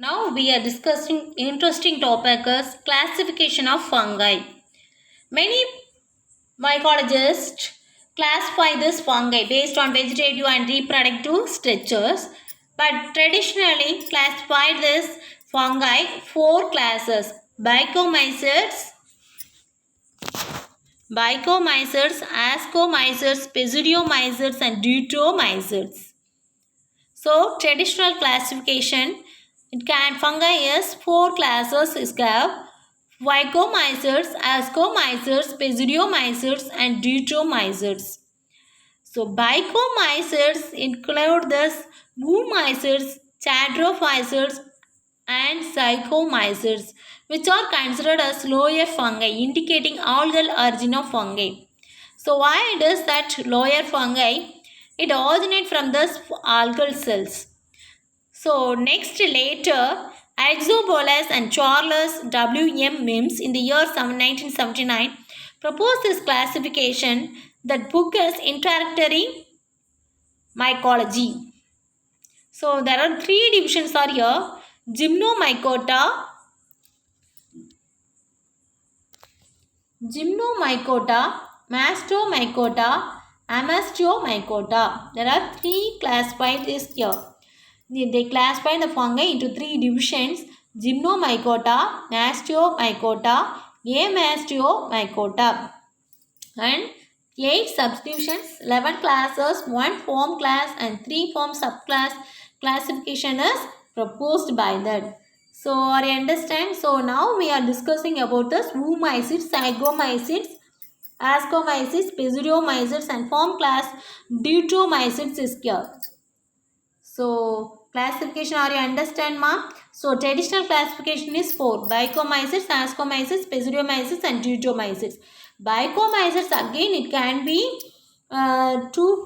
Now we are discussing interesting topic as classification of fungi. Many mycologists classify this fungi based on vegetative and reproductive structures, but traditionally classified this fungi four classes: Bicomycetes, Ascomycetes, Pseudomycetes, and Deuteromycetes. So traditional classification, it can fungi is four classes is have Vycomycetes, Ascomycetes, Pseudomycetes, and Deuteromycetes. So Bicomycetes include this Boomycetes, Chatrophycetes, and Psychomycetes, which are considered as lower fungi, indicating algal origin of fungi. So why it is that lower fungi? It originates from the algal cells. So next later, Alexopoulos and Charles W.M. Mims in the year 1979 proposed this classification that book as introductory mycology. So there are three divisions are here: Gymnomycota, Mastomycota, Amastiomycota. There are three classified is here. They classify the fungi into three divisions: Gymnomycota, Mastiomycota, Amastiomycota, and 8 subdivisions, 11 classes, 1 form class, and 3 form subclass. Classification is proposed by that. So, are you understand? So, now we are discussing about the Oomycetes, Zygomycetes, Ascomycetes, Pseudomycetes, and form class Deuteromycetes is here. So, classification, are you understand, ma? So, traditional classification is 4: Bicomycetes, Ascomycetes, Pseudomycetes, and Deuteromycetes. Bicomycetes, again, it can be two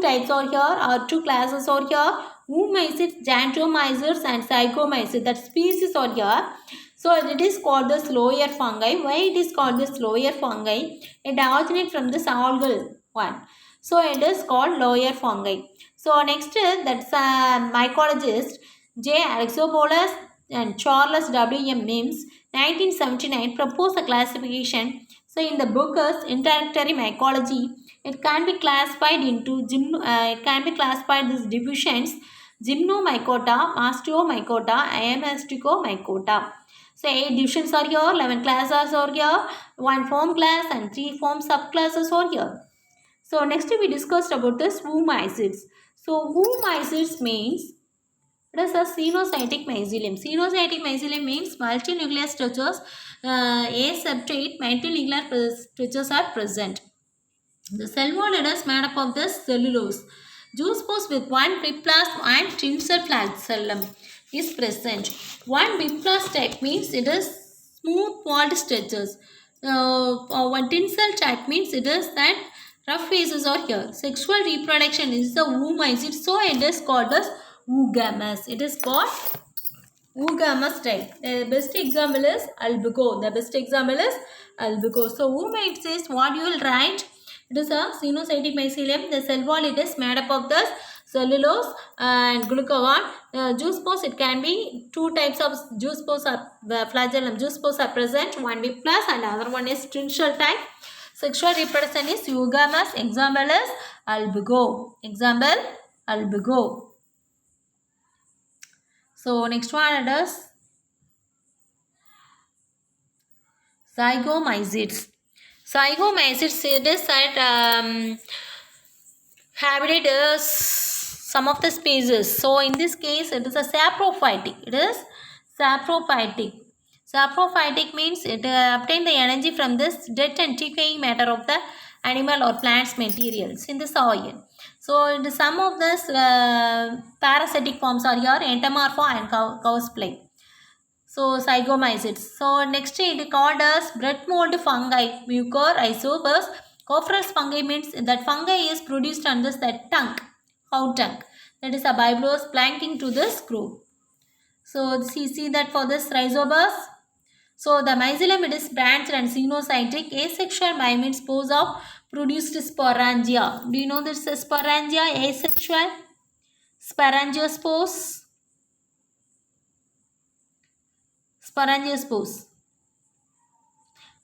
types are here, or two classes are here: Oomycetes, Xanthomycetes, and Zygomycetes. That species are here. So, it is called the lower fungi. Why it is called the lower fungi? It originates from this algal one. So, it is called lower fungi. So, next that's mycologist J. Alexopoulos and Charles W.M. Mims 1979 proposed a classification. So, in the book is Introductory Mycology, it can be classified into these divisions: Gymnomycota, Mastiomycota, Amastiomycota. So 8 divisions are here, 11 classes are here, 1 form class and 3 form subclasses are here. So next we discussed about the Oomycetes. So Oomycetes means it is a cenocytic mycelium. Cenocytic mycelium means multinuclear structures, aseptate multinuclear structures are present. The cell wall is made up of the cellulose. Zoospores with one biplast and tinsel flagellum is present. One biplast type means it is smooth walled structures. One tinsel type means it is that rough faces are here. Sexual reproduction is the oomycete, so it is called as oogamous. It is called oogamous type. The best example is albigo. So oomites is what you will write. It is a cenocytic mycelium. The cell wall it is made up of the cellulose and glucagon. Juice pores, it can be two types of juice pores are flagellum. Juice pores are present. One B plus and other one is tinsel type. Sexual reproduction is eugamous. Example is albigo. So next one is Zygomycetes. Zygomycetes it is that habitat is some of the species. So in this case it is a saprophytic. Saprophytic means it obtain the energy from this dead and decaying matter of the animal or plants materials in the soil. So in some of this parasitic forms are here: entomorpha and cow's plague. So Zygomycetes. So next it called as bread mold fungi, Mucorrhizobus. Copherous fungi means that fungi is produced on this tongue. How tongue? That is a bulbous planking to this group. So see that for this rhizobus. So the mycelium it is branched and cenocytic. Asexual means spores of produced sporangia. Do you know this sporangia? Asexual sporangiospores. Sporangious pores.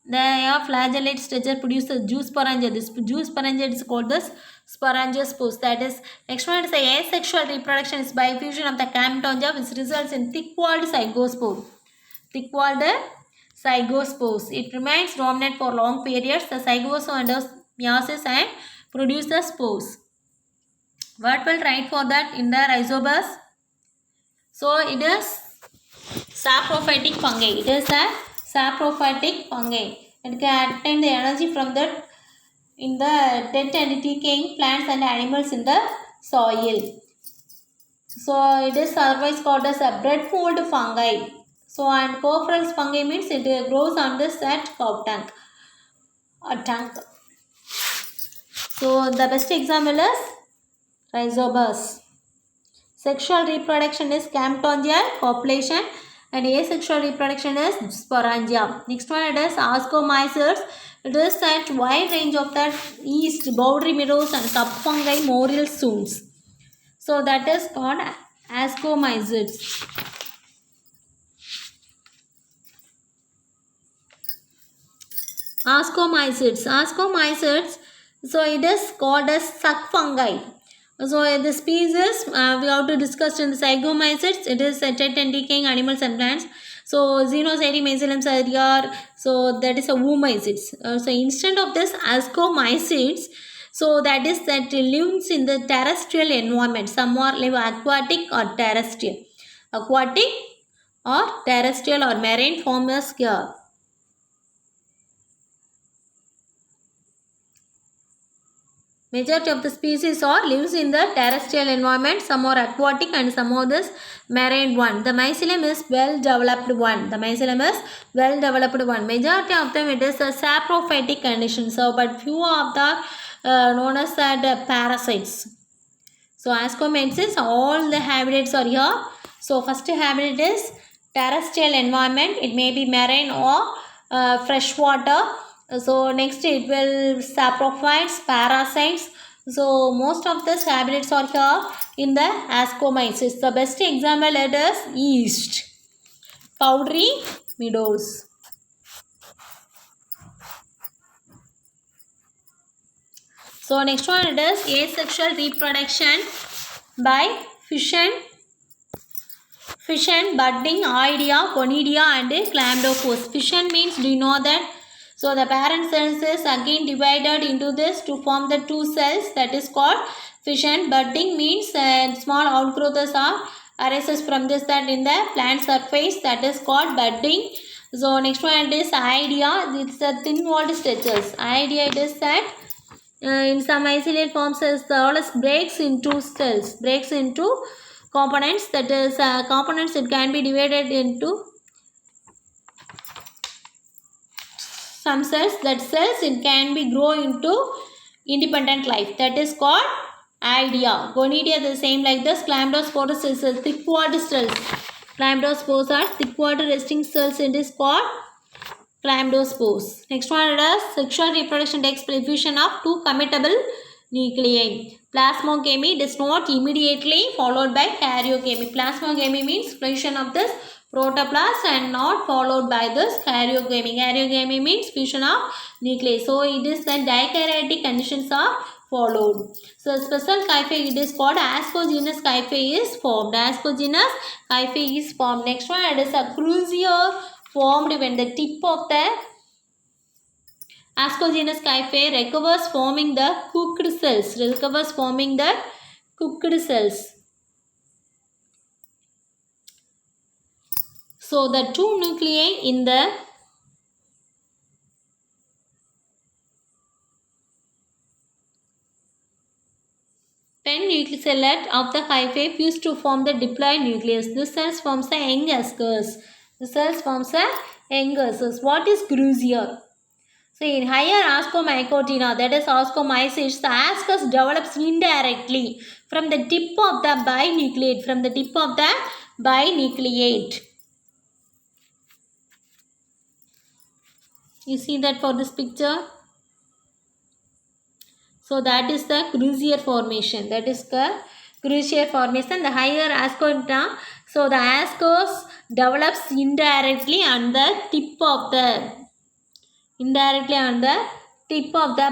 The flagellate structure produces juice sporangia. This juice sporangia is called the sporangious pores. That is, next one is the asexual reproduction is by fusion of the camptongia, which results in thick-walled zygospore. Thick-walled zygospores. It remains dominant for long periods. The zygospore undergoes meiosis and produces spores. What will write for that in the rhizobus? So it is saprophytic fungi. It is a saprophytic fungi. It can obtain the energy from the in the dead and decaying plants and animals in the soil. So it is otherwise called as a bread mold fungi. So and coprol's fungi means it grows on the set cow tank or tank. So the best example is rhizobus. Sexual reproduction is camptongial copulation and asexual reproduction is sporangia. Next one it is ascomycetes. It is that wide range of the yeast, boundary meadows and subfungi moral zones. So that is called ascomycetes. Ascomycetes. So it is called as suck fungi. So the species we have to discuss in the zygomycetes. It is dead and decaying animals and plants. So Xenocyte mycelium are so that is a oomycetes. So instead of this ascomycetes, so that is that lives in the terrestrial environment. Some are live aquatic or terrestrial. Aquatic or terrestrial or marine forms here. Majority of the species are lives in the terrestrial environment. Some are aquatic and some are this marine one. The mycelium is well developed one. Majority of them it is a saprophytic condition. So but few of the known as that parasites. So ascomycetes, all the habitats are here. So first habitat is terrestrial environment. It may be marine or freshwater. So next it will saprophytes, parasites. So most of the habitats are here in the ascomycetes. The best example it is yeast, powdery meadows. So next one it is asexual reproduction by fission, budding, oidea, conidia and chlamydophores. Fission means, do you know that? So the parent cells is again divided into this to form the two cells, that is called fission. Budding means small outgrowths are arises from this that in the plant surface, that is called budding. So next one is oidea. It's a thin walled structures. Oidea it is that in some isolate forms as the always breaks into cells, breaks into components, that is components it can be divided into some cells, that cells it can be grow into independent life, that is called idea. Conidia the same like this. Chlamydospores is a thick walled cells. Chlamydospores are thick walled resting cells. It is called chlamydospores. Next one is sexual reproduction takes place fusion of two commutable nuclei. Plasmogamy does not immediately followed by karyogamy. Plasmogamy means fusion of this protoplast and not followed by this karyogamy. Karyogamy means fusion of nuclei. So it is when dikaryotic conditions are followed. So special hyphae it is called ascogenous hyphae is formed. Ascogenous hyphae is formed. Next one it is a crucier formed when the tip of the ascogenous hyphae recovers forming the cooked cells. So the two nuclei in the pennucleolate of the hyphae fuse to form the diploid nucleus. This cells forms the young ascus. What is crucier? So in higher ascomycotina, that is ascomycetes, the ascus develops indirectly from the tip of the binucleate. You see that for this picture? So that is the crucier formation. The higher ascomycotina So the ascus develops indirectly on the tip of the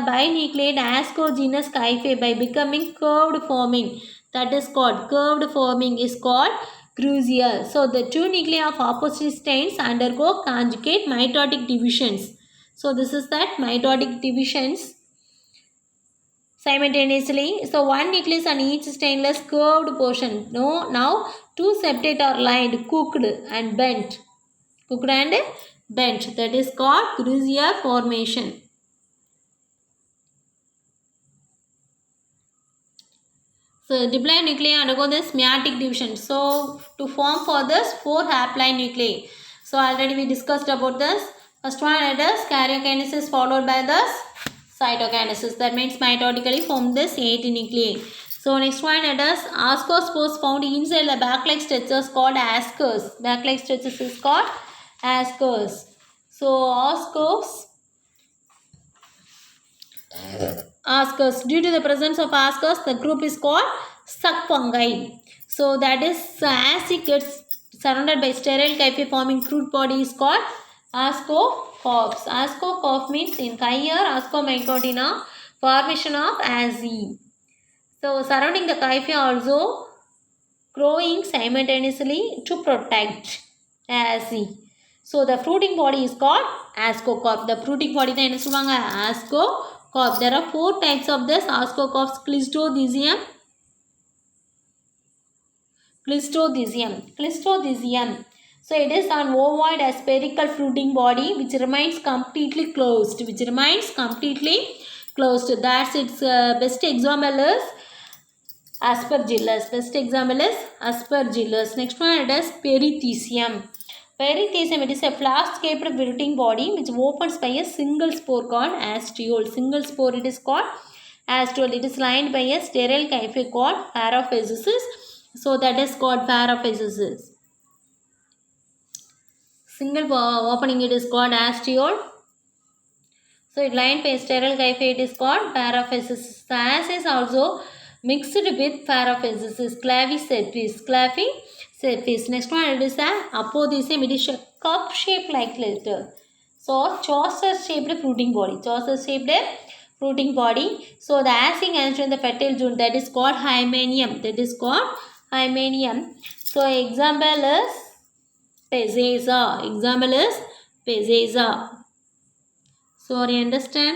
binucleate ascogenous hyphae by becoming curved forming. That is called curved forming is called crucial. So the two nuclei of opposite strains undergo conjugate mitotic divisions. So this is that mitotic divisions simultaneously. So one nucleus on each stainless curved portion. No, now two septate are lined, cooked and bent. That is called crucial formation. So diploid nuclei undergo this meiotic division. So to form for this 4 haploid nuclei. So already we discussed about this. First one it is karyokinesis followed by this cytokinesis. That means mitotically form this 8 nuclei. So next one it is ascospores found inside the back-like structures called ascus. Back-like structures is called ascus. So ascus. Due to the presence of ascus, the group is called suck fungi. So that is as it gets surrounded by sterile hyphae forming fruit body is called ascocarps. Ascocarp means in higher ascomycotina formation of asci. So surrounding the hyphae also growing simultaneously to protect asci. So the fruiting body is called ascocarp. The fruiting body தான் என்ன சொல்வாங்க ascocarp. There are 4 types of this ascocarps: Cleistodicium. So it is an ovoid spherical fruiting body which remains completely closed. That's its best example is Aspergillus. Next one it is Perithecium. Perithecium, it is a flask-shaped fruiting body which opens by a single spore called astiole. Single spore it is called astiole. It is lined by a sterile hyphae called paraphysis. So that is called paraphysis. Single opening it is called astiole. So it lined by a sterile hyphae it is called paraphysis. The as is also mixed with paraphysis. Clavicerpice. Next one it is a apodicium. It is a cup shaped like letter. So Chaucer shaped fruiting body. So the acing answer in the fertile zone, that is called hymenium. So example is Pezeza. So you understand?